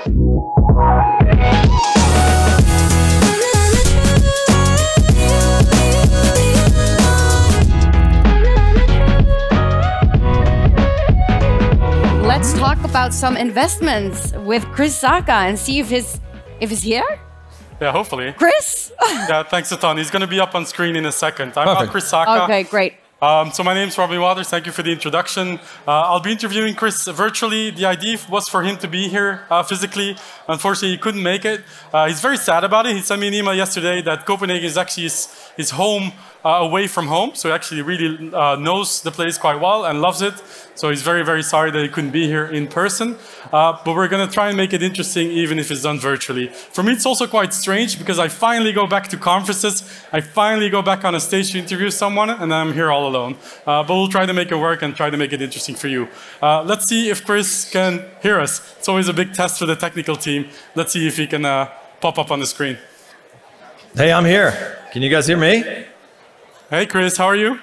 Let's talk about some investments with Chris Sacca and see if he's here. Yeah, hopefully. Chris? Yeah, thanks a ton. He's going to be up on screen in a second. I'm Chris Sacca. Okay, great. So my name's Robin Wauters. Thank you for the introduction. I'll be interviewing Chris virtually. The idea was for him to be here physically. Unfortunately, he couldn't make it. He's very sad about it. He sent me an email yesterday that Copenhagen is actually his home away from home. So he actually really knows the place quite well and loves it. So he's very, very sorry that he couldn't be here in person. But we're going to try and make it interesting even if it's done virtually. For me, it's also quite strange because I finally go back to conferences. I finally go back on a stage to interview someone, and I'm here all alone. But we'll try to make it work and try to make it interesting for you. Let's see if Chris can hear us. It's always a big test for the technical team. Let's see if he can pop up on the screen. Hey, I'm here. Can you guys hear me? Hey, Chris, how are you?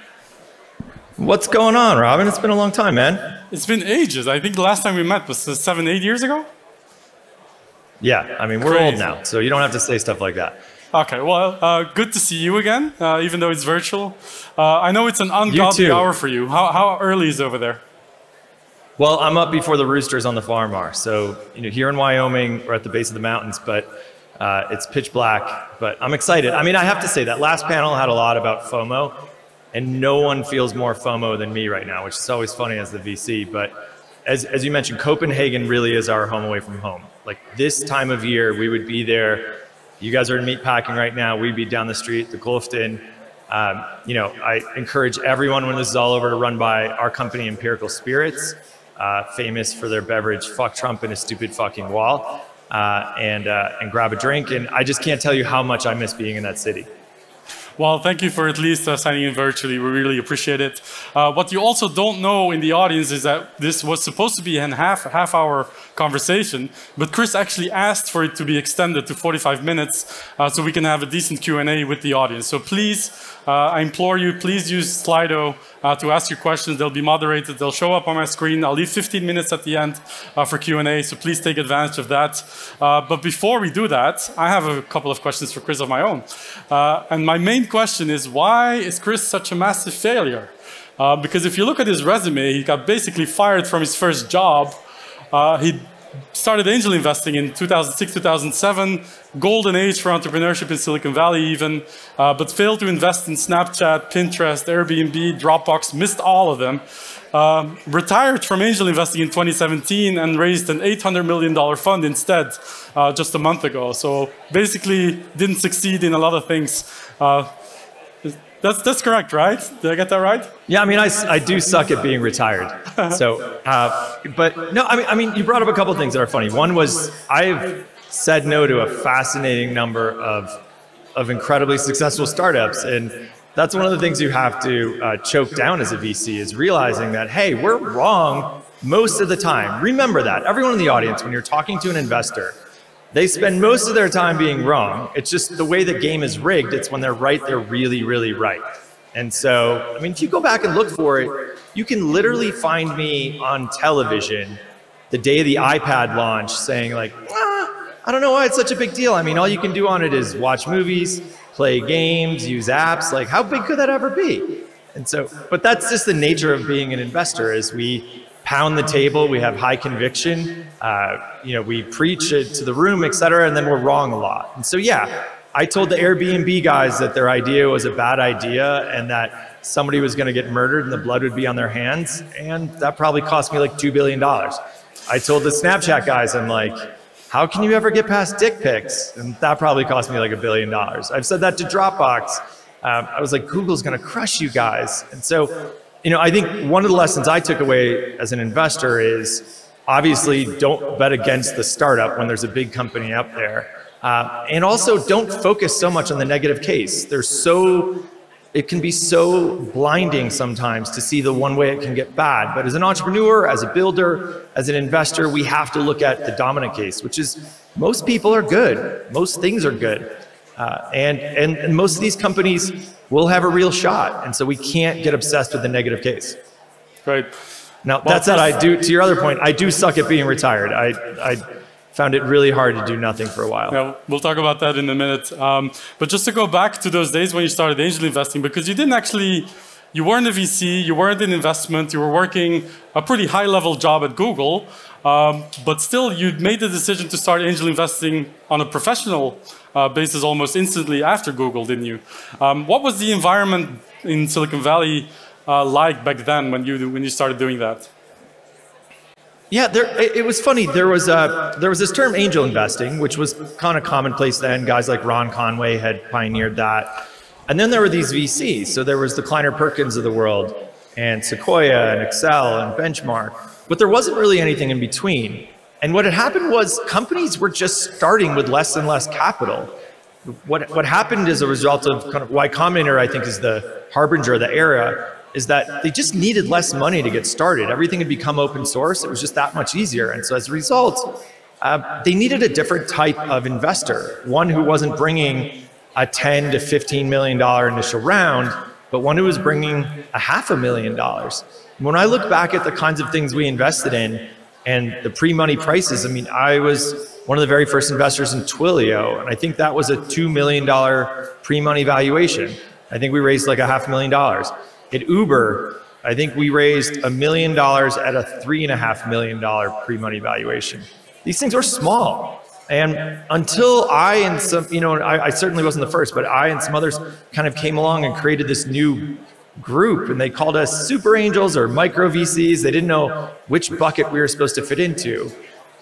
What's going on, Robin? It's been a long time, man. It's been ages. I think the last time we met was 7, 8 years ago? Yeah, I mean, we're old now, so you don't have to say stuff like that. Okay, well, good to see you again, even though it's virtual. I know it's an ungodly hour for you. How early is it over there? Well, I'm up before the roosters on the farm are. So, here in Wyoming, we're at the base of the mountains, but it's pitch black. But I'm excited. I mean, I have to say that last panel had a lot about FOMO. And no one feels more FOMO than me right now, which is always funny as the VC. But as you mentioned, Copenhagen really is our home away from home. Like this time of year, we would be there. You guys are in meatpacking right now. We'd be down the street, the Golfton. I encourage everyone when this is all over to run by our company, Empirical Spirits, famous for their beverage, Fuck Trump and a Stupid Fucking Wall, and grab a drink. And I just can't tell you how much I miss being in that city. Well, thank you for at least signing in virtually. We really appreciate it. What you also don't know in the audience is that this was supposed to be a half-hour conversation, but Chris actually asked for it to be extended to 45 minutes so we can have a decent Q&A with the audience. So please, I implore you, please use Slido to ask your questions. They'll be moderated. They'll show up on my screen. I'll leave 15 minutes at the end for Q&A, so please take advantage of that. But before we do that, I have a couple of questions for Chris of my own. And my main question is, why is Chris such a massive failure? Because if you look at his resume, he got basically fired from his first job. He started angel investing in 2006, 2007, golden age for entrepreneurship in Silicon Valley even, but failed to invest in Snapchat, Pinterest, Airbnb, Dropbox, missed all of them. Retired from angel investing in 2017 and raised an $800 million fund instead just a month ago. So basically didn't succeed in a lot of things. That's correct, right? Did I get that right? Yeah, I mean, I do suck at being retired. So, but no, I mean, you brought up a couple of things that are funny. One was I've said no to a fascinating number of incredibly successful startups, and that's one of the things you have to choke down as a VC is realizing that, hey, we're wrong most of the time. Remember that. Everyone in the audience, when you're talking to an investor, they spend most of their time being wrong. It's just the way the game is rigged. It's when they're right, they're really, really right. And so, I mean, if you go back and look for it, you can literally find me on television the day of the iPad launch saying like, I don't know why it's such a big deal. I mean, all you can do on it is watch movies, play games, use apps. Like, how big could that ever be? And so, but that's just the nature of being an investor is we pound the table, we have high conviction, we preach it to the room, et cetera, and then we're wrong a lot. And so, yeah, I told the Airbnb guys that their idea was a bad idea and that somebody was going to get murdered and the blood would be on their hands, and that probably cost me like $2 billion. I told the Snapchat guys, I'm like, how can you ever get past dick pics? And that probably cost me like $1 billion. I've said that to Dropbox. I was like, Google's going to crush you guys. And so, I think one of the lessons I took away as an investor is obviously don't bet against the startup when there's a big company up there. And also don't focus so much on the negative case. It can be so blinding sometimes to see the one way it can get bad. But as an entrepreneur, as a builder, as an investor, we have to look at the dominant case, which is most people are good. Most things are good. And most of these companies will have a real shot. And so we can't get obsessed with the negative case. Right. Now, that said, to your other point, I do suck at being retired. found it really hard to do nothing for a while. Yeah, we'll talk about that in a minute. But just to go back to those days when you started angel investing, because you didn't actually, you weren't a VC, you weren't in investment, you were working a pretty high-level job at Google, but still you made the decision to start angel investing on a professional basis almost instantly after Google, didn't you? What was the environment in Silicon Valley like back then when you started doing that? Yeah, it was funny. There was this term angel investing, which was kind of commonplace then. Guys like Ron Conway had pioneered that. And then there were these VCs. So there was the Kleiner Perkins of the world, and Sequoia, and Excel, and Benchmark. But there wasn't really anything in between. And what had happened was companies were just starting with less and less capital. What happened as a result of kind of Y Combinator, I think, is the harbinger of the era, is that they just needed less money to get started. Everything had become open source. It was just that much easier. And so as a result, they needed a different type of investor, one who wasn't bringing a $10 to $15 million initial round, but one who was bringing $500,000. When I look back at the kinds of things we invested in and the pre-money prices, I mean, I was one of the very first investors in Twilio, and I think that was a $2 million pre-money valuation. I think we raised like $500,000. At Uber, I think we raised $1 million at a $3.5 million pre-money valuation. These things were small. And until I and some, I certainly wasn't the first, but I and some others kind of came along and created this new group, and they called us super angels or micro VCs. They didn't know which bucket we were supposed to fit into.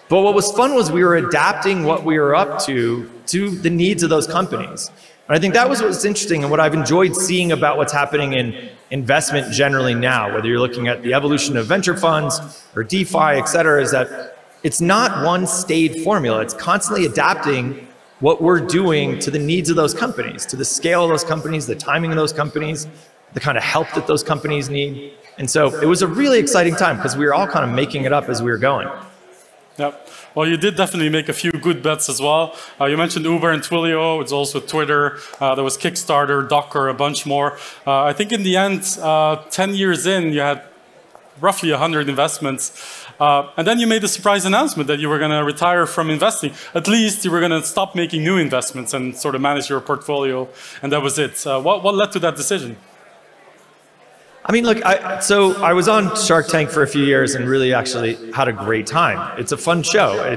But what was fun was we were adapting what we were up to the needs of those companies. And I think that was what's interesting and what I've enjoyed seeing about what's happening in investment generally now, whether you're looking at the evolution of venture funds or DeFi, et cetera, is that it's not one staid formula. It's constantly adapting what we're doing to the needs of those companies, to the scale of those companies, the timing of those companies, the kind of help that those companies need. And so it was a really exciting time because we were all kind of making it up as we were going. Yep. Well, you did definitely make a few good bets as well. You mentioned Uber and Twilio. It's also Twitter. There was Kickstarter, Docker, a bunch more. I think in the end, 10 years in, you had roughly 100 investments. And then you made the surprise announcement that you were going to retire from investing. At least you were going to stop making new investments and sort of manage your portfolio. And that was it. What led to that decision? I mean, look, so I was on Shark Tank for a few years and really actually had a great time. It's a fun show.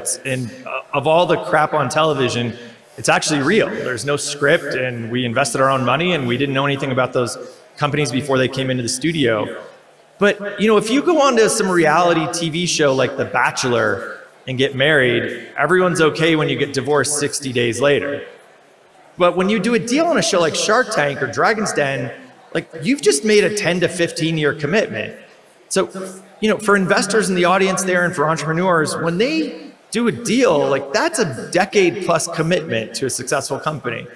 Of all the crap on television, it's actually real. There's no script, and we invested our own money, and we didn't know anything about those companies before they came into the studio. But, if you go on to some reality TV show like The Bachelor and get married, everyone's okay when you get divorced 60 days later. But when you do a deal on a show like Shark Tank or Dragon's Den, like, you've just made a 10 to 15-year commitment. So, for investors in the audience there and for entrepreneurs, when they do a deal, like, that's a decade-plus commitment to a successful company.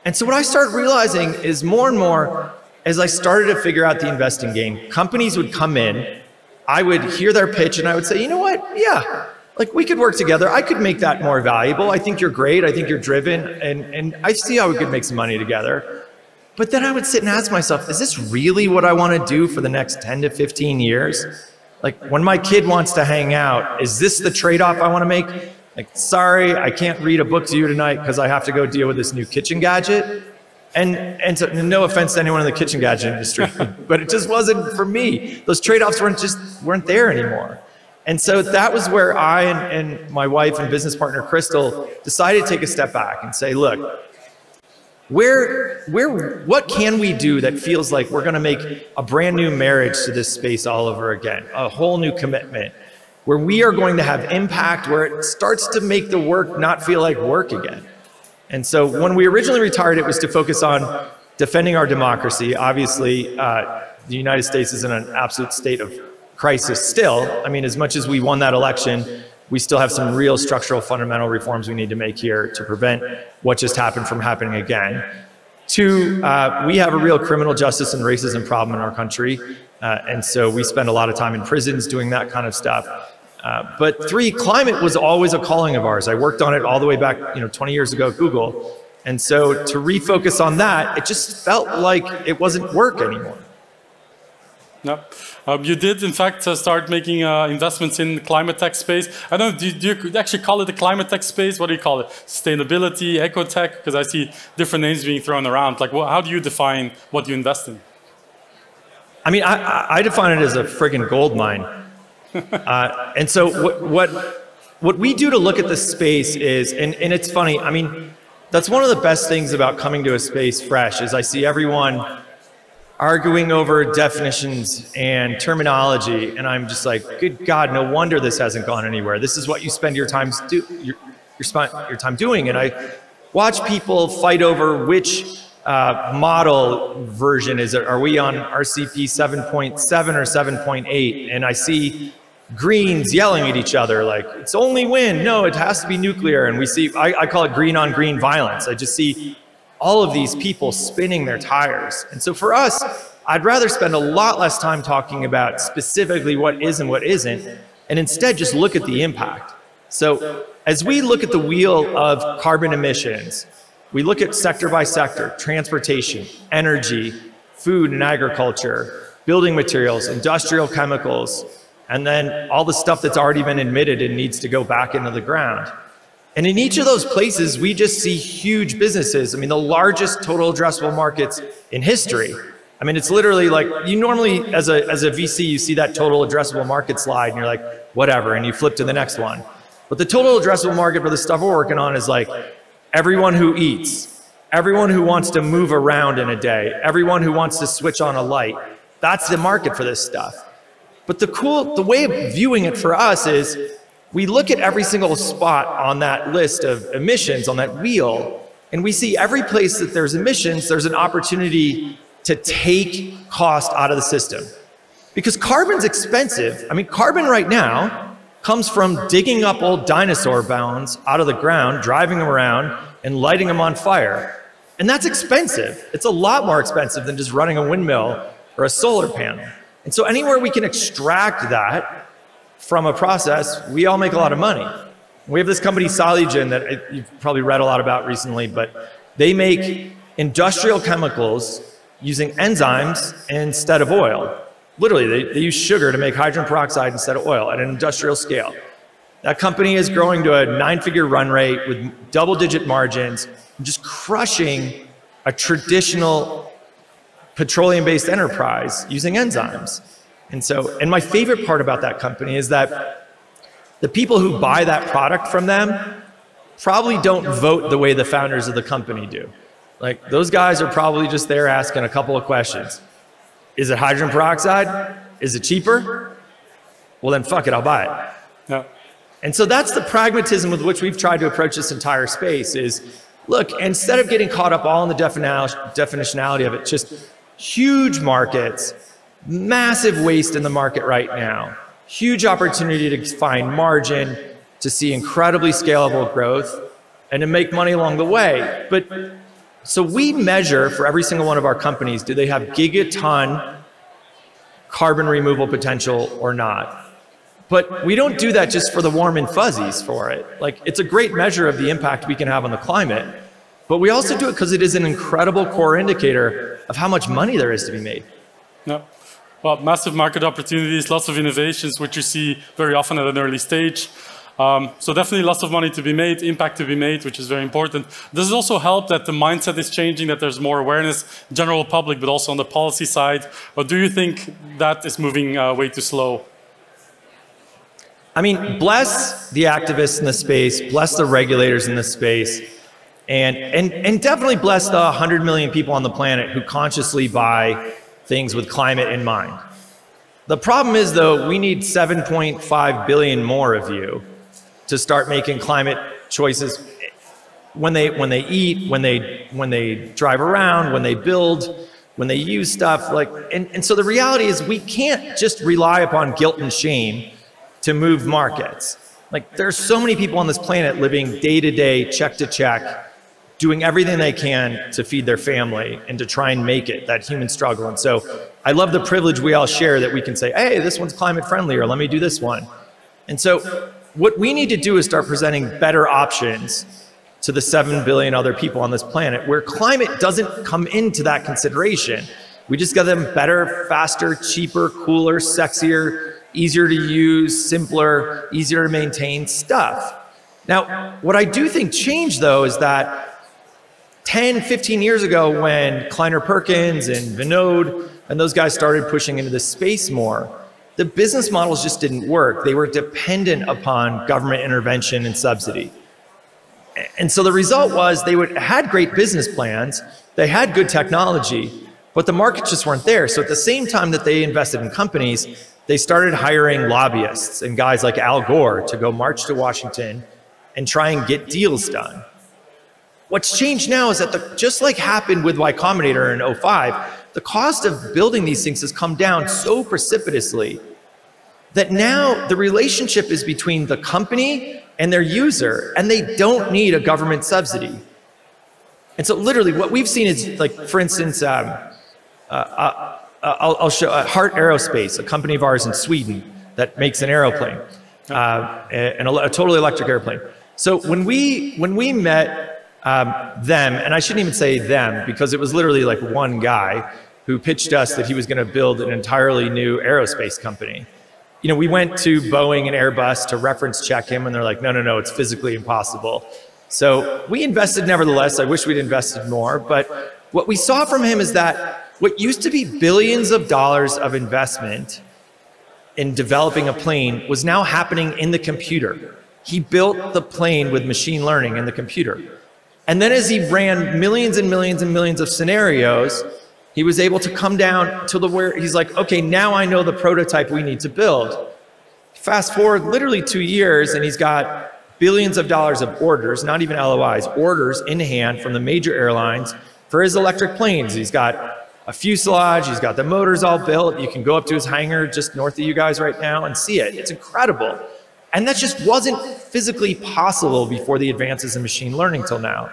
And so what I started realizing is more and more, as I started to figure out the investing game, companies would come in, I would hear their pitch, and I would say, you know what? Yeah, like, we could work together. I could make that more valuable. I think you're great. I think you're driven, and I see how we could make some money together. But then I would sit and ask myself, is this really what I want to do for the next 10 to 15 years? Like, when my kid wants to hang out, is this the trade-off I want to make? Like, sorry, I can't read a book to you tonight because I have to go deal with this new kitchen gadget. And so, no offense to anyone in the kitchen gadget industry, but it just wasn't for me. Those trade-offs weren't there anymore. And so that was where I and my wife and business partner, Crystal, decided to take a step back and say, look, what can we do that feels like we're going to make a brand new marriage to this space all over again, a whole new commitment, where we are going to have impact, where it starts to make the work not feel like work again. And so when we originally retired, it was to focus on defending our democracy. Obviously, the United States is in an absolute state of crisis still. I mean, as much as we won that election, we still have some real structural fundamental reforms we need to make here to prevent what just happened from happening again. Two, we have a real criminal justice and racism problem in our country. And so we spend a lot of time in prisons doing that kind of stuff. But three, climate was always a calling of ours. I worked on it all the way back 20 years ago at Google. And so to refocus on that, it just felt like it wasn't work anymore. Yep. You did, in fact, start making investments in the climate tech space. I don't know, do you actually call it the climate tech space? What do you call it? Sustainability, eco-tech? Because I see different names being thrown around. Like, how do you define what you invest in? I mean, I define it as a friggin' gold mine. And so what we do to look at this space is, and it's funny, I mean, that's one of the best things about coming to a space fresh, is I see everyone arguing over definitions and terminology, and I'm just like, good God, no wonder this hasn't gone anywhere. This is what you spend your time doing. And I watch people fight over which model version is it. Are we on RCP 7.7 or 7.8? And I see greens yelling at each other like, it's only wind. No, it has to be nuclear. And we see, I call it green on green violence. I just see all of these people spinning their tires. And so for us, I'd rather spend a lot less time talking about specifically what is and what isn't, and instead just look at the impact. So as we look at the wheel of carbon emissions, we look at sector by sector: transportation, energy, food and agriculture, building materials, industrial chemicals, and then all the stuff that's already been emitted and needs to go back into the ground. And in each of those places, we just see huge businesses. I mean, the largest total addressable markets in history. I mean, it's literally like, you normally, as a VC, you see that total addressable market slide and you're like, whatever, and you flip to the next one. But the total addressable market for the stuff we're working on is like everyone who eats, everyone who wants to move around in a day, everyone who wants to switch on a light. That's the market for this stuff. But the way of viewing it for us is, we look at every single spot on that list of emissions on that wheel, and we see every place that there's emissions, there's an opportunity to take cost out of the system. Because carbon's expensive. I mean, carbon right now comes from digging up old dinosaur bones out of the ground, driving them around, and lighting them on fire. And that's expensive. It's a lot more expensive than just running a windmill or a solar panel. And so anywhere we can extract that from a process, we all make a lot of money. We have this company, Solugen, that you've probably read a lot about recently, but they make industrial chemicals using enzymes instead of oil. Literally, they use sugar to make hydrogen peroxide instead of oil at an industrial scale. That company is growing to a 9-figure run rate with double-digit margins, just crushing a traditional petroleum-based enterprise using enzymes. And my favorite part about that company is that the people who buy that product from them probably don't vote the way the founders of the company do. Like, those guys are probably just there asking a couple of questions. Is it hydrogen peroxide? Is it cheaper? Well, then fuck it, I'll buy it. Yeah. And so that's the pragmatism with which we've tried to approach this entire space is, look, instead of getting caught up all in the definitionality of it, just huge markets, massive waste in the market right now, huge opportunity to find margin, to see incredibly scalable growth, and to make money along the way. But so we measure for every single one of our companies, do they have gigaton carbon removal potential or not? But we don't do that just for the warm and fuzzies for it. Like, it's a great measure of the impact we can have on the climate, but we also do it because it is an incredible core indicator of how much money there is to be made. Yeah. Well, massive market opportunities, lots of innovations, which you see very often at an early stage. So definitely lots of money to be made, impact to be made, which is very important. Does it also help that the mindset is changing, that there's more awareness, general public, but also on the policy side? Or do you think that is moving way too slow? I mean, bless the activists in the space, bless the regulators in the space, and definitely bless the 100 million people on the planet who consciously buy things with climate in mind. The problem is, though, we need 7.5 billion more of you to start making climate choices when they eat, when they drive around, when they build, when they use stuff. Like, and so the reality is, we can't just rely upon guilt and shame to move markets. Like, there's so many people on this planet living day to day, check to check, doing everything they can to feed their family and to try and make it, that human struggle. And so I love the privilege we all share that we can say, hey, this one's climate friendly, or let me do this one. And so what we need to do is start presenting better options to the 7 billion other people on this planet, where climate doesn't come into that consideration. We just got them better, faster, cheaper, cooler, sexier, easier to use, simpler, easier to maintain stuff. Now, what I do think changed though is that 10, 15 years ago when Kleiner Perkins and Vinod and those guys started pushing into this space more, the business models just didn't work. They were dependent upon government intervention and subsidy. And so the result was they had great business plans, they had good technology, but the markets just weren't there. So at the same time that they invested in companies, they started hiring lobbyists and guys like Al Gore to go march to Washington and try and get deals done. What's changed now is that just like happened with Y Combinator in 05, the cost of building these things has come down so precipitously that now the relationship is between the company and their user, and they don't need a government subsidy. And so literally what we've seen is, like, for instance, I'll show Heart Aerospace, a company of ours in Sweden that makes an airplane, a totally electric airplane. So when we met them, and I shouldn't even say them because it was literally like one guy who pitched us that he was going to build an entirely new aerospace company. You know, we went to Boeing and Airbus to reference check him, and they're like, no, it's physically impossible. So we invested nevertheless. I wish we'd invested more, but what we saw from him is that what used to be billions of dollars of investment in developing a plane was now happening in the computer. He built the plane with machine learning in the computer. And then as he ran millions and millions and millions of scenarios, he was able to come down to where he's like, okay, now I know the prototype we need to build. Fast forward literally 2 years, and he's got billions of dollars of orders, not even LOIs, orders in hand from the major airlines for his electric planes. He's got a fuselage, he's got the motors all built. You can go up to his hangar just north of you guys right now and see it. It's incredible. And that just wasn't physically possible before the advances in machine learning till now.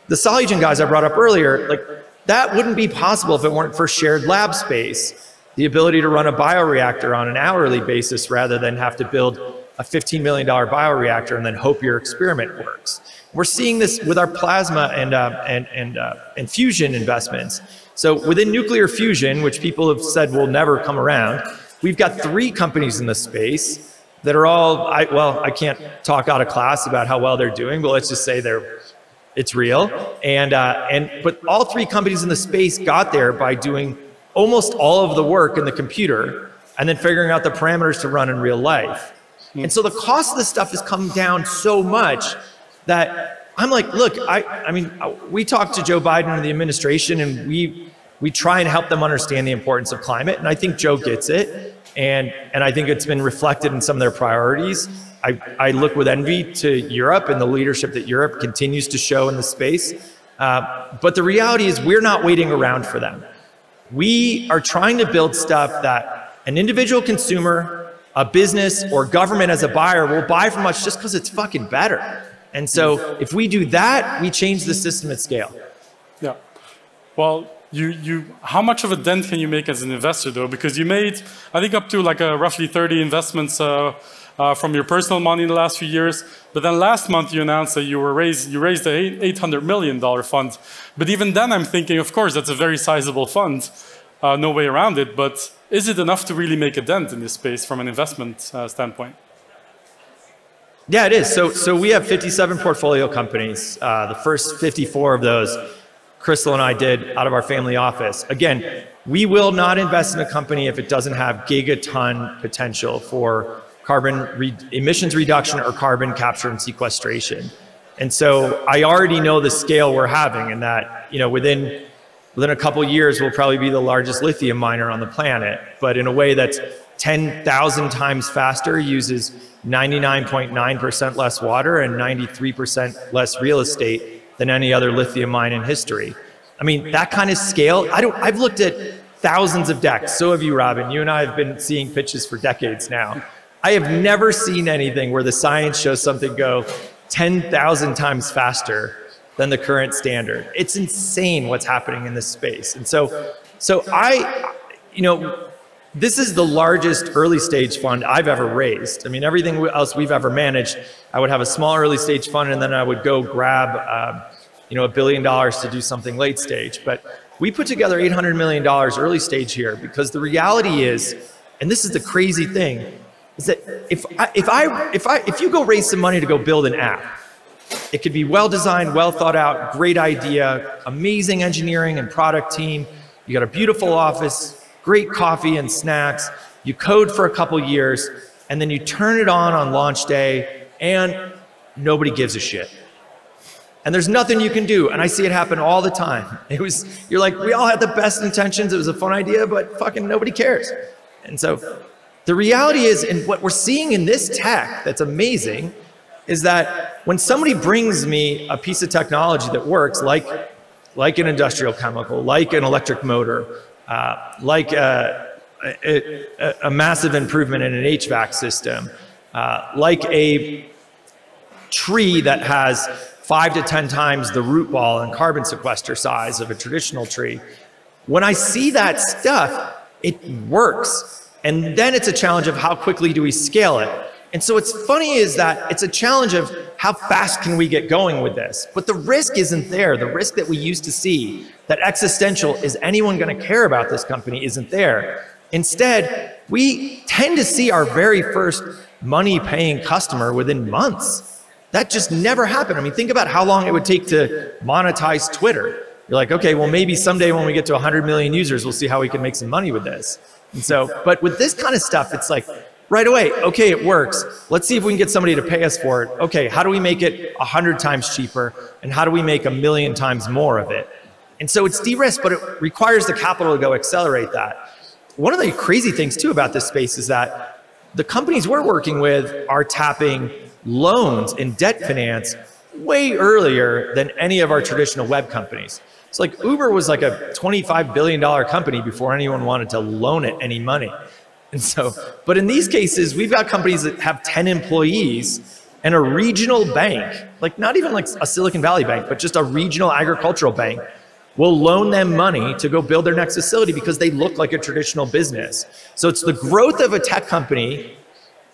The Solugen guys I brought up earlier, like, that wouldn't be possible if it weren't for shared lab space, the ability to run a bioreactor on an hourly basis rather than have to build a $15 million bioreactor and then hope your experiment works. We're seeing this with our plasma and fusion investments. So within nuclear fusion, which people have said will never come around, we've got 3 companies in this space that are all, I can't talk out of class about how well they're doing, but let's just say it's real. But all 3 companies in the space got there by doing almost all of the work in the computer and then figuring out the parameters to run in real life. And so the cost of this stuff has come down so much that I'm like, look, I mean, we talk to Joe Biden and the administration, and we try and help them understand the importance of climate. And I think Joe gets it. And I think it's been reflected in some of their priorities. I look with envy to Europe and the leadership that Europe continues to show in the space. But the reality is we're not waiting around for them. We are trying to build stuff that an individual consumer, a business, or government as a buyer will buy from us just because it's fucking better. And so if we do that, we change the system at scale. Yeah. Well, how much of a dent can you make as an investor though? Because you made, I think, up to like roughly 30 investments from your personal money in the last few years. But then last month you announced that you raised an $800 million fund. But even then I'm thinking, of course, that's a very sizable fund. No way around it. But is it enough to really make a dent in this space from an investment standpoint? Yeah, it is. So we have 57 portfolio companies. The first 54 of those, Crystal and I did out of our family office. Again, we will not invest in a company if it doesn't have gigaton potential for emissions reduction or carbon capture and sequestration. And so I already know the scale we're having, and that, you know, within a couple of years we'll probably be the largest lithium miner on the planet, but in a way that's 10,000 times faster, uses 99.9% less water and 93% less real estate than any other lithium mine in history. I mean, that kind of scale, I've looked at thousands of decks. So have you, Robin. You and I have been seeing pitches for decades now. I have never seen anything where the science shows something go 10,000 times faster than the current standard. It's insane what's happening in this space. And so this is the largest early stage fund I've ever raised. I mean, everything else we've ever managed, I would have a small early stage fund and then I would go grab $1 billion to do something late stage. But we put together $800 million early stage here because the reality is, and this is the crazy thing, is that if you go raise some money to go build an app, it could be well designed, well thought out, great idea, amazing engineering and product team. You got a beautiful office, great coffee and snacks. You code for a couple years, and then you turn it on launch day, and nobody gives a shit. And there's nothing you can do. And I see it happen all the time. You're like, we all had the best intentions. It was a fun idea, but fucking nobody cares. And so the reality is, and what we're seeing in this tech that's amazing, is that when somebody brings me a piece of technology that works, like an industrial chemical, like an electric motor, like a massive improvement in an HVAC system, like a tree that has 5 to 10 times the root ball and carbon sequester size of a traditional tree. When I see that stuff, it works. And then it's a challenge of how quickly do we scale it. And so what's funny is that it's a challenge of how fast can we get going with this. But the risk isn't there. The risk that we used to see, that existential, is anyone going to care about this company, isn't there. Instead, we tend to see our very first money-paying customer within months. That just never happened. I mean, think about how long it would take to monetize Twitter. You're like, okay, well, maybe someday when we get to 100 million users, we'll see how we can make some money with this. And so, but with this kind of stuff, it's like, right away, okay, it works. Let's see if we can get somebody to pay us for it. Okay, how do we make it 100 times cheaper? And how do we make 1,000,000 times more of it? And so it's de-risked, but it requires the capital to go accelerate that. One of the crazy things too about this space is that the companies we're working with are tapping loans and debt finance way earlier than any of our traditional web companies. It's like Uber was like a $25 billion company before anyone wanted to loan it any money. And so, but in these cases, we've got companies that have 10 employees and a regional bank, like not even like a Silicon Valley bank, but just a regional agricultural bank will loan them money to go build their next facility because they look like a traditional business. So it's the growth of a tech company,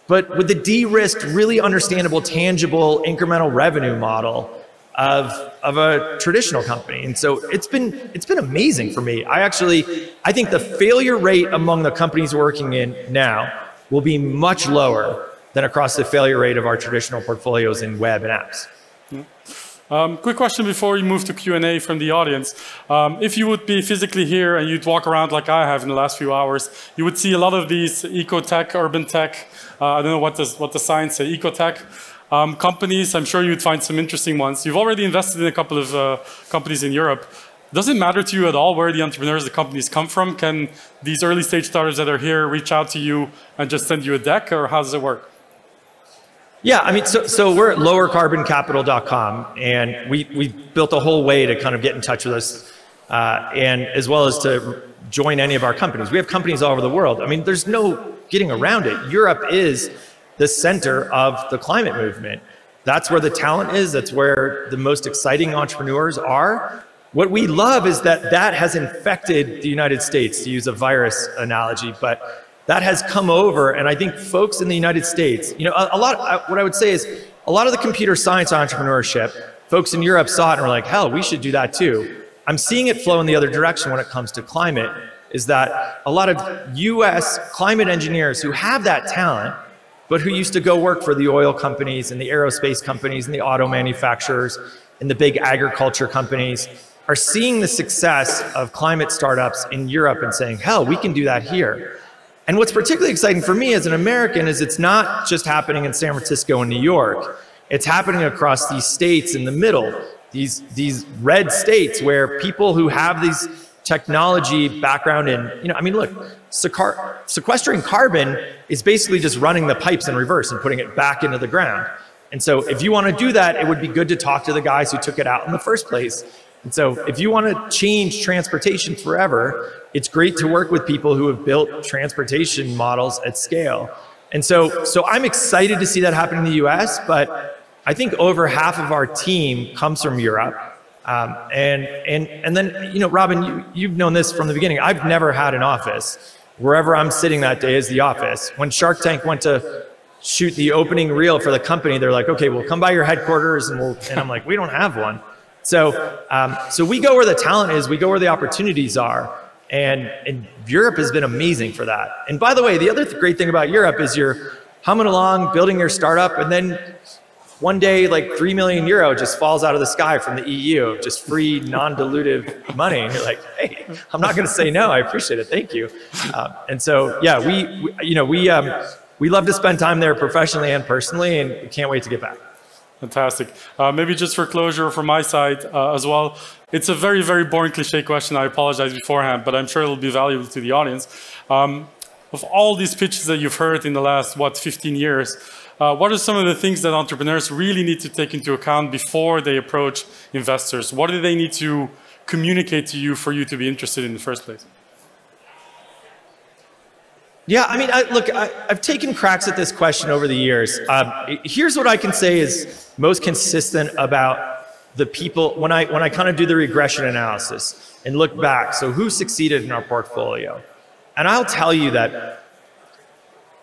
but with the de-risked, really understandable, tangible, incremental revenue model of a traditional company. And so it's been amazing for me. I think the failure rate among the companies we're working in now will be much lower than across the failure rate of our traditional portfolios in web and apps. Quick question before we move to Q&A from the audience. If you would be physically here and you'd walk around like I have in the last few hours, you would see a lot of these eco-tech, urban tech, I don't know what the signs say, eco-tech companies. I'm sure you'd find some interesting ones. You've already invested in a couple of companies in Europe. Does it matter to you at all where the entrepreneurs, the companies come from? Can these early stage startups that are here reach out to you and just send you a deck, or how does it work? Yeah, I mean, so we're at lowercarboncapital.com, and we built a whole way to kind of get in touch with us, and as well as to join any of our companies. We have companies all over the world. I mean, there's no getting around it. Europe is the center of the climate movement. That's where the talent is. That's where the most exciting entrepreneurs are. What we love is that that has infected the United States, to use a virus analogy, but that has come over, and I think folks in the United States, you know, what I would say is a lot of the computer science entrepreneurship, folks in Europe saw it and were like, hell, we should do that too. I'm seeing it flow in the other direction when it comes to climate, is that a lot of US climate engineers who have that talent, but who used to go work for the oil companies and the aerospace companies and the auto manufacturers and the big agriculture companies, are seeing the success of climate startups in Europe and saying, hell, we can do that here. And what's particularly exciting for me as an American is it's not just happening in San Francisco and New York. It's happening across these states in the middle, these red states where people who have these technology background in, you know, I mean, look, sequestering carbon is basically just running the pipes in reverse and putting it back into the ground. And so if you want to do that, it would be good to talk to the guys who took it out in the first place. And so if you want to change transportation forever, it's great to work with people who have built transportation models at scale. And so I'm excited to see that happen in the US, but I think over half of our team comes from Europe. And then, you know, Robin, you've known this from the beginning. I've never had an office. Wherever I'm sitting that day is the office. When Shark Tank went to shoot the opening reel for the company, they're like, okay, we'll come by your headquarters, and I'm like, we don't have one. So we go where the talent is, we go where the opportunities are. And Europe has been amazing for that. And by the way, the other great thing about Europe is you're humming along, building your startup, and then one day, like 3 million euro just falls out of the sky from the EU, just free, non-dilutive money. And you're like, hey, I'm not going to say no. I appreciate it. Thank you. And so, yeah, we love to spend time there professionally and personally, and we can't wait to get back. Fantastic. Maybe just for closure from my side as well, it's a very, very boring cliche question. I apologize beforehand, but I'm sure it'll be valuable to the audience. Of all these pitches that you've heard in the last, 15 years, what are some of the things that entrepreneurs really need to take into account before they approach investors? What do they need to communicate to you for you to be interested in the first place? Yeah, I mean, I've taken cracks at this question over the years. Here's what I can say is most consistent about the people when I kind of do the regression analysis and look back. So who succeeded in our portfolio? And I'll tell you that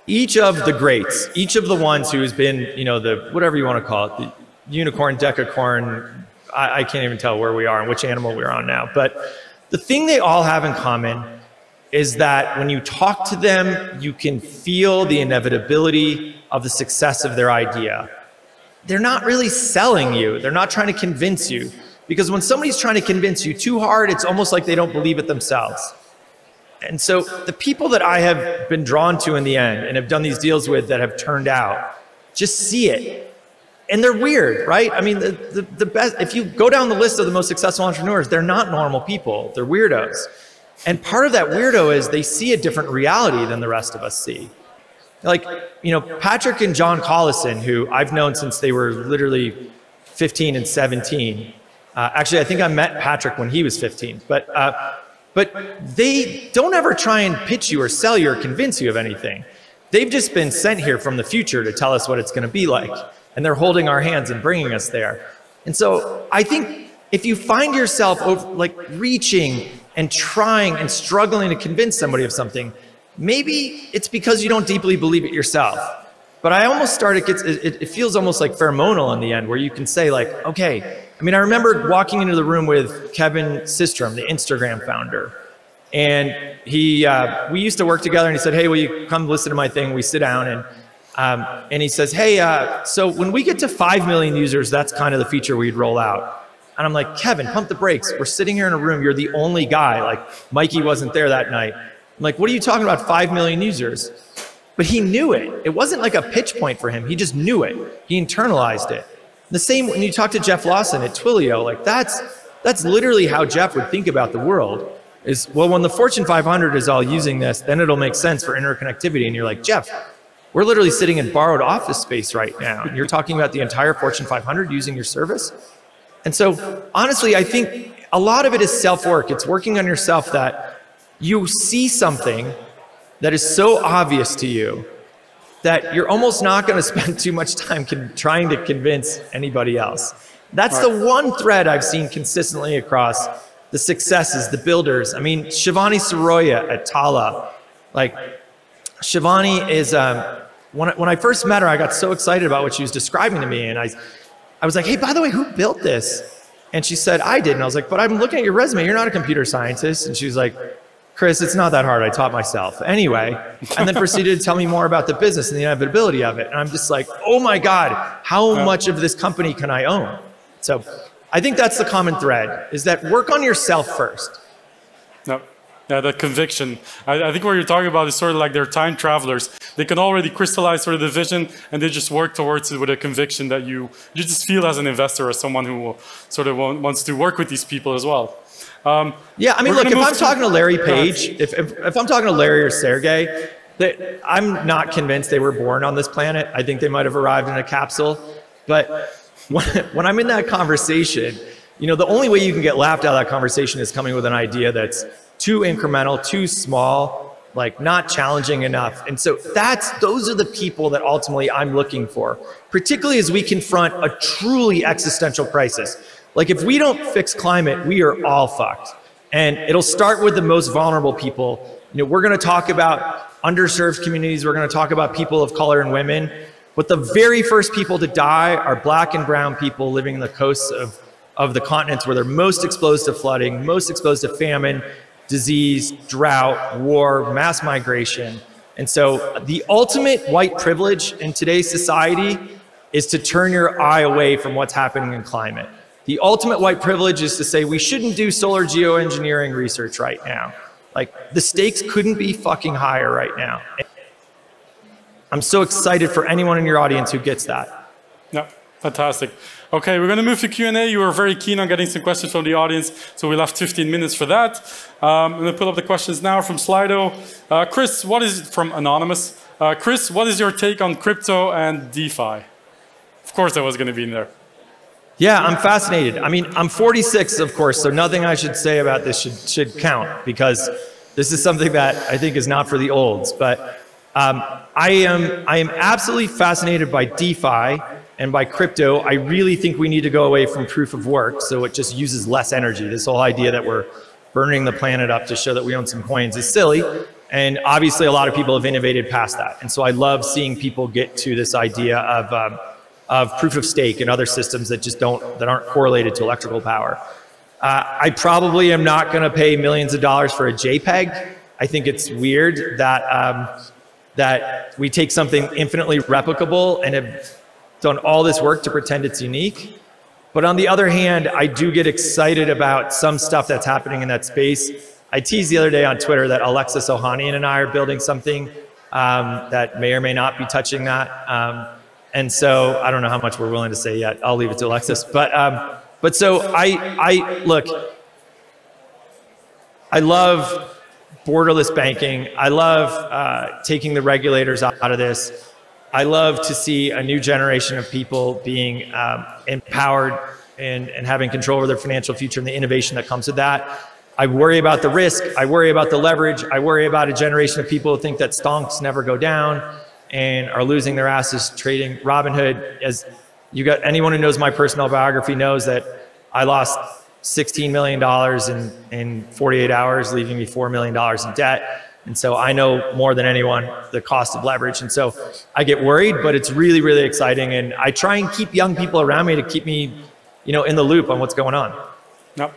each of the greats, each of the ones who has been, the whatever you want to call it, the unicorn, decacorn, I can't even tell where we are and which animal we're on now. But the thing they all have in common is that when you talk to them, you can feel the inevitability of the success of their idea. They're not really selling you. They're not trying to convince you. Because when somebody's trying to convince you too hard, it's almost like they don't believe it themselves. And so the people that I have been drawn to in the end and have done these deals with that have turned out, just see it. And they're weird, right? I mean, the best, if you go down the list of the most successful entrepreneurs, they're not normal people. They're weirdos. And part of that weirdo is they see a different reality than the rest of us see. Like, Patrick and John Collison, who I've known since they were literally 15 and 17. Actually, I think I met Patrick when he was 15. But they don't ever try and pitch you or sell you or convince you of anything. They've just been sent here from the future to tell us what it's going to be like. And they're holding our hands and bringing us there. And so I think if you find yourself reaching and trying and struggling to convince somebody of something, maybe it's because you don't deeply believe it yourself. But I almost it feels almost like pheromonal in the end, where you can say like, okay, I mean, I remember walking into the room with Kevin Systrom, the Instagram founder. And we used to work together, and he said, hey, will you come listen to my thing? We sit down, and he says, hey, so when we get to 5 million users, that's kind of the feature we'd roll out. And I'm like, Kevin, pump the brakes. We're sitting here in a room. You're the only guy. Like, Mikey wasn't there that night. I'm like, what are you talking about, 5 million users? But he knew it. It wasn't like a pitch point for him. He just knew it. He internalized it. The same when you talk to Jeff Lawson at Twilio, like that's literally how Jeff would think about the world. Is, well, when the Fortune 500 is all using this, then it'll make sense for interconnectivity. And you're like, Jeff, we're literally sitting in borrowed office space right now. And you're talking about the entire Fortune 500 using your service. And so honestly, I think a lot of it is self-work. It's working on yourself, that you see something that is so obvious to you that you're almost not going to spend too much time trying to convince anybody else. That's the one thread I've seen consistently across the successes, the builders. I mean, Shivani Soroya at Tala, like Shivani is, when I first met her, I got so excited about what she was describing to me. And I was like, hey, by the way, who built this? And she said, I did. And I was like, but I'm looking at your resume. You're not a computer scientist. And she was like, Chris, it's not that hard. I taught myself. Anyway, and then proceeded to tell me more about the business and the inevitability of it. And I'm just like, oh my God, how much of this company can I own? So I think that's the common thread, is that work on yourself first. No. Yeah, that conviction. I think what you're talking about is sort of like they're time travelers. They can already crystallize sort of the vision, and they just work towards it with a conviction that you just feel as an investor, as someone who sort of wants to work with these people as well. Yeah, I mean, look, if I'm talking to Larry Page, if I'm talking to Larry or Sergey, I'm not convinced they were born on this planet. I think they might have arrived in a capsule. But when I'm in that conversation, the only way you can get laughed out of that conversation is coming with an idea that's too incremental, too small, like not challenging enough. And so those are the people that ultimately I'm looking for, particularly as we confront a truly existential crisis. Like if we don't fix climate, we are all fucked. And it'll start with the most vulnerable people. We're going to talk about underserved communities. We're going to talk about people of color and women. But the very first people to die are black and brown people living in the coasts of of the continents where they're most exposed to flooding, most exposed to famine, disease, drought, war, mass migration. And so the ultimate white privilege in today's society is to turn your eye away from what's happening in climate. The ultimate white privilege is to say we shouldn't do solar geoengineering research right now. Like, the stakes couldn't be fucking higher right now. I'm so excited for anyone in your audience who gets that. Yeah, fantastic. Okay, we're going to move to Q&A. You were very keen on getting some questions from the audience, so we left 15 minutes for that. I'm going to put up the questions now from Slido. Chris, what is, from Anonymous, Chris, what is your take on crypto and DeFi? Of course that was going to be in there. Yeah, I'm fascinated. I mean, I'm 46, of course, so nothing I should say about this should count, because this is something that I think is not for the olds. But I am absolutely fascinated by DeFi and by crypto. I really think we need to go away from proof of work, so it just uses less energy. This whole idea that we're burning the planet up to show that we own some coins is silly. And obviously a lot of people have innovated past that. And so I love seeing people get to this idea of proof of stake and other systems that just aren't correlated to electrical power. I probably am not going to pay millions of dollars for a JPEG. I think it's weird that that we take something infinitely replicable and have done all this work to pretend it's unique. But on the other hand, I do get excited about some stuff that's happening in that space. I teased the other day on Twitter that Alexis Ohanian and I are building something that may or may not be touching that. And so I don't know how much we're willing to say yet. I'll leave it to Alexis. But so look, I love borderless banking. I love taking the regulators out of this. I love to see a new generation of people being empowered and having control over their financial future and the innovation that comes with that. I worry about the risk. I worry about the leverage. I worry about a generation of people who think that stonks never go down and are losing their asses trading Robinhood. As you got, anyone who knows my personal biography knows that I lost $16 million in 48 hours, leaving me $4 million in debt. And so I know more than anyone the cost of leverage. And so I get worried, but it's really, really exciting. And I try and keep young people around me to keep me, in the loop on what's going on. Yep.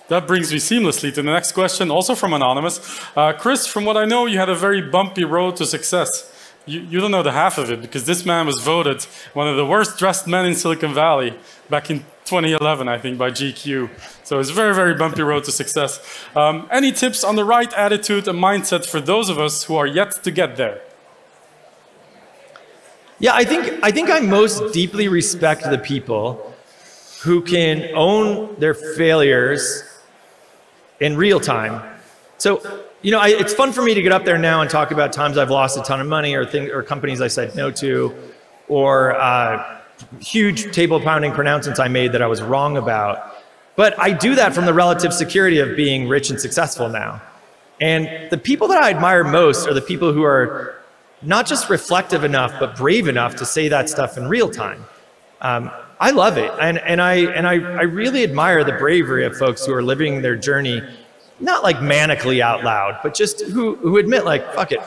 That brings me seamlessly to the next question, also from Anonymous. Chris, from what I know, you had a very bumpy road to success. You don't know the half of it, because this man was voted one of the worst dressed men in Silicon Valley back in 2011, I think, by GQ. So it's a very, very bumpy road to success. Any tips on the right attitude and mindset for those of us who are yet to get there? Yeah, I think I most deeply respect the people who can own their failures in real time. So, it's fun for me to get up there now and talk about times I've lost a ton of money or companies I said no to, or huge table pounding pronouncements I made that I was wrong about. But I do that from the relative security of being rich and successful now. And the people that I admire most are the people who are not just reflective enough, but brave enough to say that stuff in real time. I love it. And I really admire the bravery of folks who are living their journey, not like manically out loud, but just who admit, like, fuck it.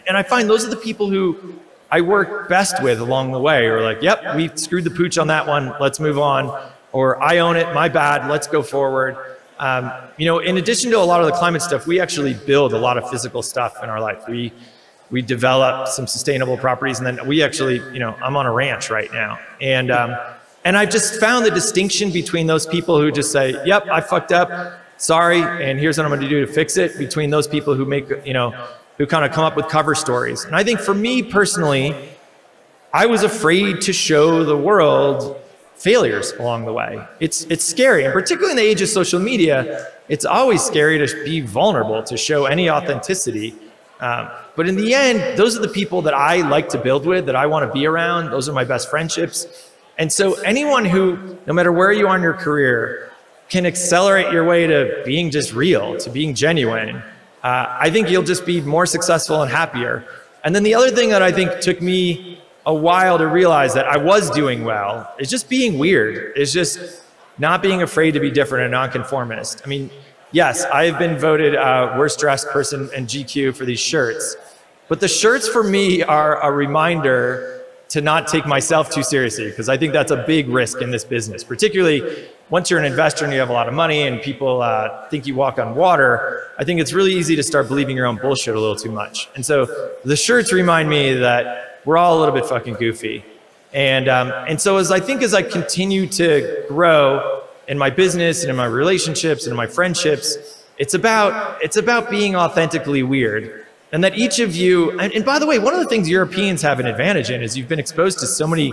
And I find those are the people who I work best with along the way, or like, yep, we screwed the pooch on that one, let's move on. Or I own it, my bad, let's go forward. In addition to a lot of the climate stuff, we actually build a lot of physical stuff in our life. We develop some sustainable properties, and then we actually, I'm on a ranch right now. And I've just found the distinction between those people who just say, yep, I fucked up, sorry, and here's what I'm going to do to fix it, between those people who make, who kind of come up with cover stories. And I think for me personally, I was afraid to show the world failures along the way. It's scary, and particularly in the age of social media, it's always scary to be vulnerable, to show any authenticity. But in the end, those are the people that I like to build with, that I want to be around. Those are my best friendships. And so anyone who, no matter where you are in your career, can accelerate your way to being just real, to being genuine, I think you'll just be more successful and happier. And then the other thing that I think took me a while to realize that I was doing well is just being weird, is just not being afraid to be different and nonconformist. I mean, yes, I've been voted worst dressed person in GQ for these shirts, but the shirts for me are a reminder to not take myself too seriously, because I think that's a big risk in this business, particularly once you're an investor and you have a lot of money and people think you walk on water. I think it's really easy to start believing your own bullshit a little too much. And so the shirts remind me that we're all a little bit fucking goofy. And so as I continue to grow in my business and in my relationships and in my friendships, it's about being authentically weird. And that each of you, and by the way, one of the things Europeans have an advantage in is you've been exposed to so many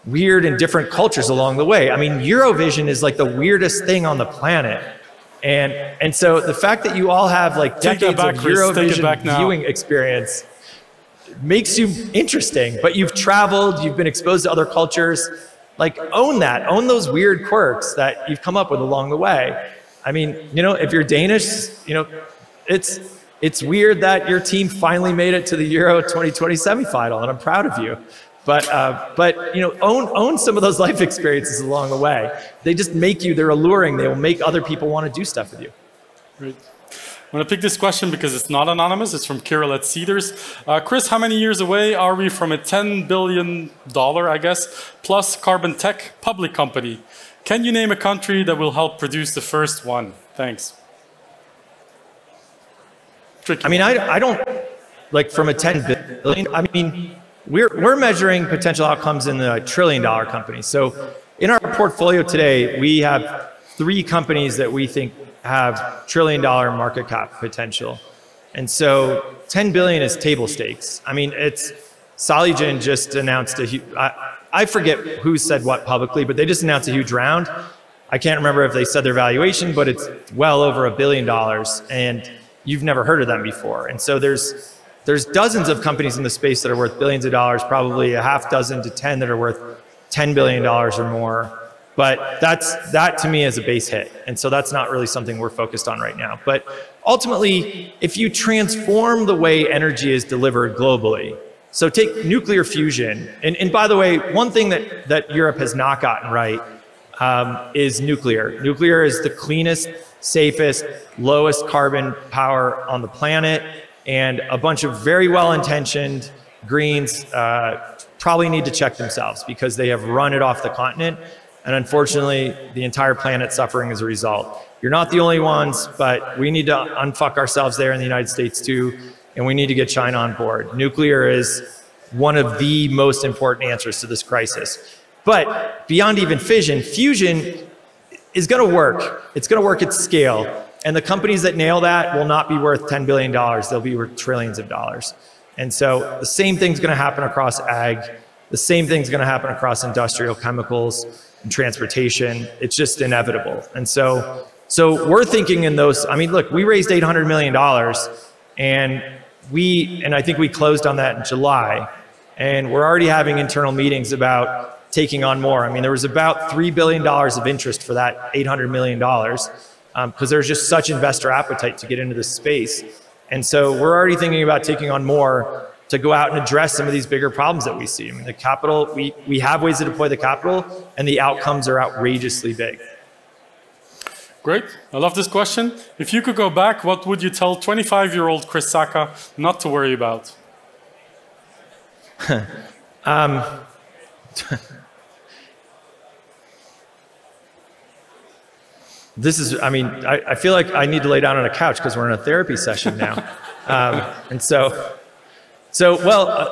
weird and different cultures along the way. I mean, Eurovision is like the weirdest thing on the planet. And so the fact that you all have like decades of Eurovision viewing experience makes you interesting, but you've traveled, you've been exposed to other cultures. Like, own that, own those weird quirks that you've come up with along the way. I mean, you know, if you're Danish, you know, it's weird that your team finally made it to the Euro 2020 semifinal, and I'm proud of you. But you know, own some of those life experiences along the way. They just make you, they're alluring. They will make other people want to do stuff with you. Great. I'm going to pick this question because it's not anonymous. It's from Kirill at Cedars. Chris, how many years away are we from a $10 billion, I guess, plus carbon tech public company? Can you name a country that will help produce the first one? Thanks. Tricky. I mean, I don't, like, from a 10 billion, I mean, we're measuring potential outcomes in the $1 trillion company. So in our portfolio today, we have 3 companies that we think have $1 trillion market cap potential. And so 10 billion is table stakes. I mean, it's, Solugen just announced a huge, I forget who said what publicly, but they just announced a huge round. I can't remember if they said their valuation, but it's well over $1 billion, and you've never heard of them before. And so there's dozens of companies in the space that are worth billions of dollars, probably a half dozen to 10 that are worth $10 billion or more. But that to me is a base hit. And so that's not really something we're focused on right now. But ultimately, if you transform the way energy is delivered globally, so take nuclear fusion. And by the way, one thing that Europe has not gotten right is nuclear. Nuclear is the cleanest, safest, lowest carbon power on the planet. And a bunch of very well-intentioned Greens probably need to check themselves because they have run it off the continent. And unfortunately, the entire planet's suffering as a result. You're not the only ones, but we need to unfuck ourselves there in the United States too, and we need to get China on board. Nuclear is one of the most important answers to this crisis. But beyond even fission, fusion is going to work. It's going to work at scale. And the companies that nail that will not be worth $10 billion. They'll be worth trillions of dollars. And so the same thing's going to happen across ag. The same thing's going to happen across industrial chemicals and transportation. It's just inevitable. And so we're thinking in those, I mean, look, we raised $800 million and I think we closed on that in July. And we're already having internal meetings about taking on more. I mean, there was about $3 billion of interest for that $800 million because there's just such investor appetite to get into this space. And so we're already thinking about taking on more to go out and address some of these bigger problems that we see. I mean, the capital, we have ways to deploy the capital, and the outcomes are outrageously big. Great. I love this question. If you could go back, what would you tell 25-year-old Chris Sacca not to worry about? This is, I mean, I feel like I need to lay down on a couch because we're in a therapy session now. Well,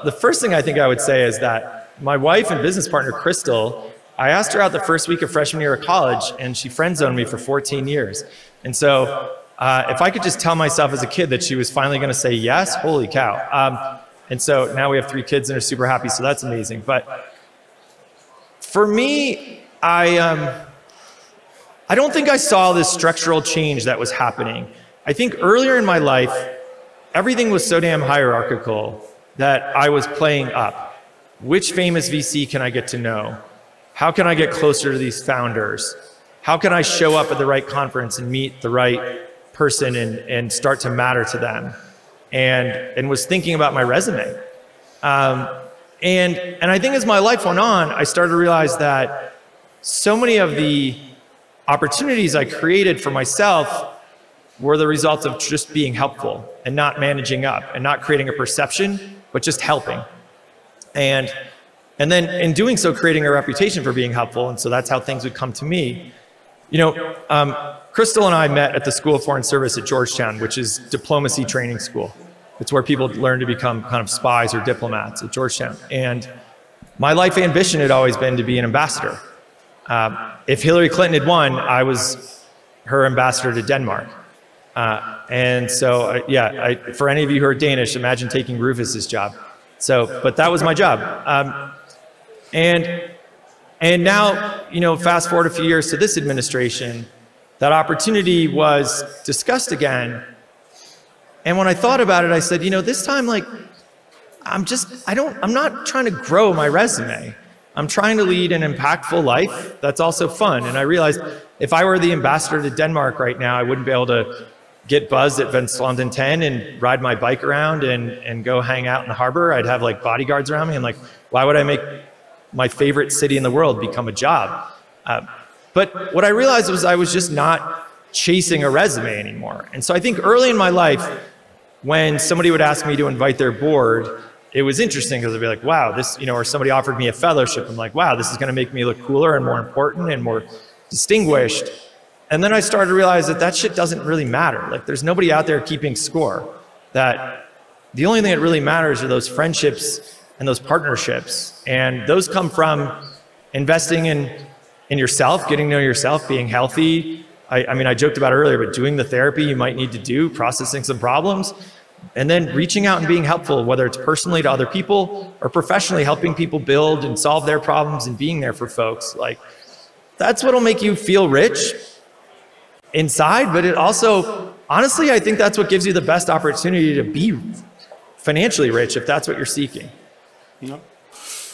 the first thing I think I would say is that my wife and business partner, Crystal, I asked her out the first week of freshman year of college, and she friend-zoned me for 14 years. And so if I could just tell myself as a kid that she was finally going to say yes, holy cow. And so now we have 3 kids and are super happy, so that's amazing. But for me, I don't think I saw this structural change that was happening. I think earlier in my life, everything was so damn hierarchical that I was playing up. Which famous VC can I get to know? How can I get closer to these founders? How can I show up at the right conference and meet the right person and start to matter to them? And was thinking about my resume. And I think as my life went on, I started to realize that so many of the opportunities I created for myself were the result of just being helpful and not managing up and not creating a perception, but just helping. And And then in doing so, creating a reputation for being helpful. And so that's how things would come to me. You know, Crystal and I met at the School of Foreign Service at Georgetown, which is diplomacy training school. It's where people learn to become kind of spies or diplomats at Georgetown. And my life ambition had always been to be an ambassador. If Hillary Clinton had won, I was her ambassador to Denmark. And so, yeah, for any of you who are Danish, imagine taking Rufus's job. So, but that was my job. And now, you know, fast forward a few years to this administration, that opportunity was discussed again. And when I thought about it, I said, you know, this time, like, I'm not trying to grow my resume. I'm trying to lead an impactful life that's also fun. And I realized if I were the ambassador to Denmark right now, I wouldn't be able to get buzzed at London 10 and ride my bike around and go hang out in the harbor. I'd have like bodyguards around me. And like, why would I make my favorite city in the world become a job? But what I realized was I was just not chasing a resume anymore. And so I think early in my life, when somebody would ask me to invite their board, it was interesting because I'd be like, wow, this, you know, or somebody offered me a fellowship. I'm like, wow, this is going to make me look cooler and more important and more distinguished. And then I started to realize that that shit doesn't really matter. Like, there's nobody out there keeping score. That the only thing that really matters are those friendships and those partnerships. And those come from investing in yourself, getting to know yourself, being healthy. I mean, I joked about it earlier, but doing the therapy you might need to do, processing some problems, and then reaching out and being helpful, whether it's personally to other people or professionally helping people build and solve their problems and being there for folks. Like, that's what'll make you feel rich inside, but it also, honestly, I think that's what gives you the best opportunity to be financially rich if that's what you're seeking. Yeah.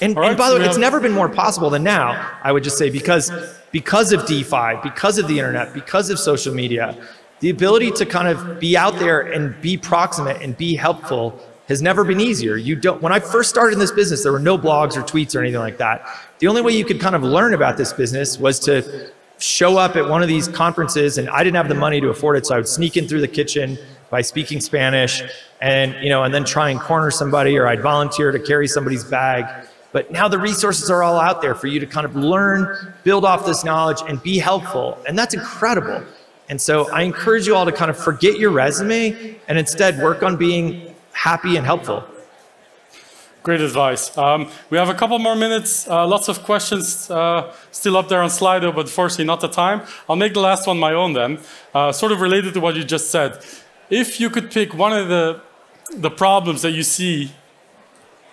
And by the way, it's never been more possible than now, I would just say, because of DeFi, because of the internet, because of social media, the ability to kind of be out there and be proximate and be helpful has never been easier. When I first started in this business, there were no blogs or tweets or anything like that. The only way you could kind of learn about this business was to show up at one of these conferences, and I didn't have the money to afford it, so I would sneak in through the kitchen by speaking Spanish and, you know, and then try and corner somebody, or I'd volunteer to carry somebody's bag. But now the resources are all out there for you to kind of learn, build off this knowledge, and be helpful. And that's incredible. And so I encourage you all to kind of forget your resume and instead work on being happy and helpful. Great advice. We have a couple more minutes, lots of questions still up there on Slido, but unfortunately not the time. I'll make the last one my own then, sort of related to what you just said. If you could pick one of the problems that you see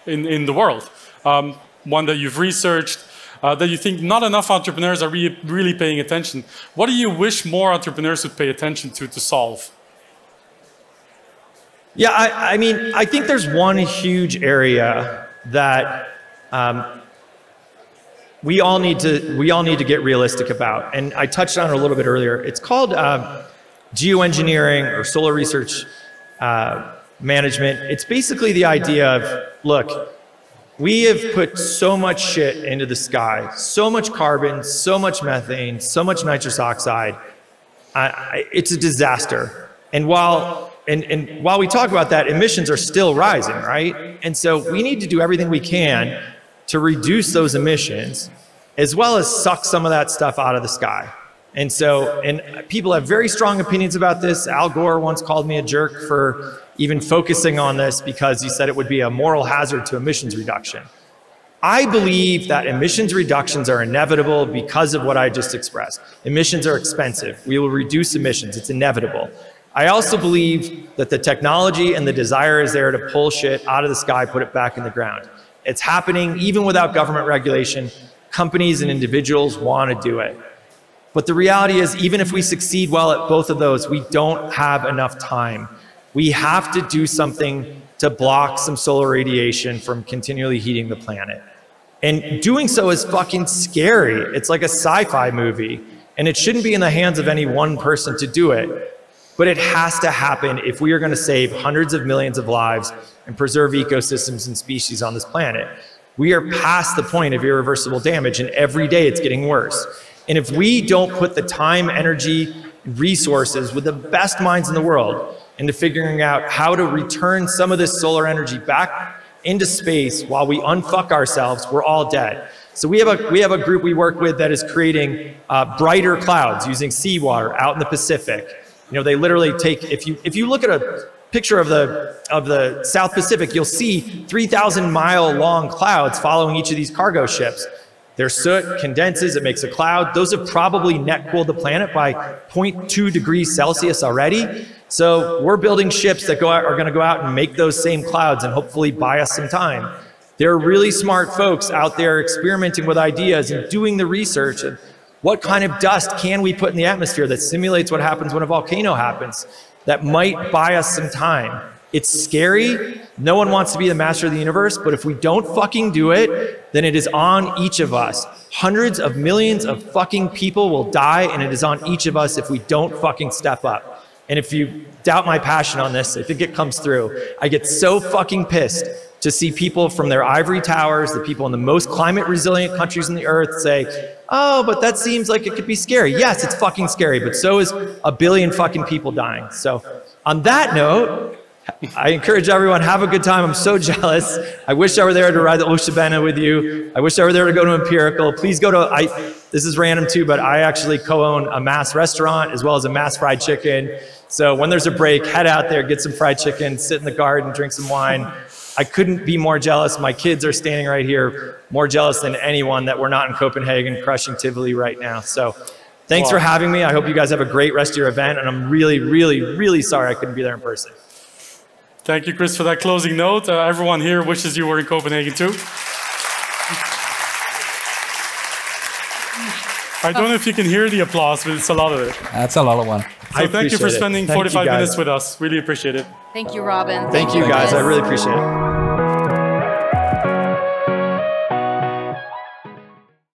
in the world, one that you've researched, that you think not enough entrepreneurs are really paying attention, what do you wish more entrepreneurs would pay attention to solve? Yeah, I mean, I think there's one huge area that we all need to get realistic about, and I touched on it a little bit earlier. It's called geoengineering or solar research management. It's basically the idea of, look, we have put so much shit into the sky, so much carbon, so much methane, so much nitrous oxide. It's a disaster. And while we talk about that, emissions are still rising, right? And so we need to do everything we can to reduce those emissions, as well as suck some of that stuff out of the sky. And so, and people have very strong opinions about this. Al Gore once called me a jerk for even focusing on this because he said it would be a moral hazard to emissions reduction. I believe that emissions reductions are inevitable because of what I just expressed. Emissions are expensive. We will reduce emissions. It's inevitable. I also believe that the technology and the desire is there to pull shit out of the sky, put it back in the ground. It's happening even without government regulation. Companies and individuals want to do it. But the reality is, even if we succeed well at both of those, we don't have enough time. We have to do something to block some solar radiation from continually heating the planet. And doing so is fucking scary. It's like a sci-fi movie, and it shouldn't be in the hands of any one person to do it. But it has to happen if we are going to save hundreds of millions of lives and preserve ecosystems and species on this planet. We are past the point of irreversible damage, and every day it's getting worse. And if we don't put the time, energy, resources with the best minds in the world into figuring out how to return some of this solar energy back into space while we unfuck ourselves, we're all dead. So we have a group we work with that is creating brighter clouds using seawater out in the Pacific. You know, they literally take, if you look at a picture of the South Pacific, you'll see 3,000-mile long clouds following each of these cargo ships. Their soot condenses, it makes a cloud. Those have probably net cooled the planet by 0.2 degrees Celsius already. So we're building ships that are going to go out and make those same clouds and hopefully buy us some time. There are really smart folks out there experimenting with ideas and doing the research. And what kind of dust can we put in the atmosphere that simulates what happens when a volcano happens that might buy us some time? It's scary. No one wants to be the master of the universe, but if we don't fucking do it, then it is on each of us. Hundreds of millions of fucking people will die, and it is on each of us if we don't fucking step up. And if you doubt my passion on this, I think it comes through. I get so fucking pissed to see people from their ivory towers, the people in the most climate resilient countries on the earth say, oh, but that seems like it could be scary. Yes, it's fucking scary, but so is a billion fucking people dying. So on that note, I encourage everyone, have a good time. I'm so jealous. I wish I were there to ride the Oshibena with you. I wish I were there to go to Empirical. Please go to, this is random too, but I actually co-own a mass restaurant as well as a mass fried chicken. So when there's a break, head out there, get some fried chicken, sit in the garden, drink some wine. I couldn't be more jealous. My kids are standing right here, more jealous than anyone that we're not in Copenhagen crushing Tivoli right now. So thanks for having me. I hope you guys have a great rest of your event. And I'm really, really, really sorry I couldn't be there in person. Thank you, Chris, for that closing note. Everyone here wishes you were in Copenhagen too. I don't know if you can hear the applause, but it's a lot of it. That's a lot of one. So thank you for spending 45 minutes with us. Really appreciate it. Thank you, Robin. Thank you, guys. I really appreciate it.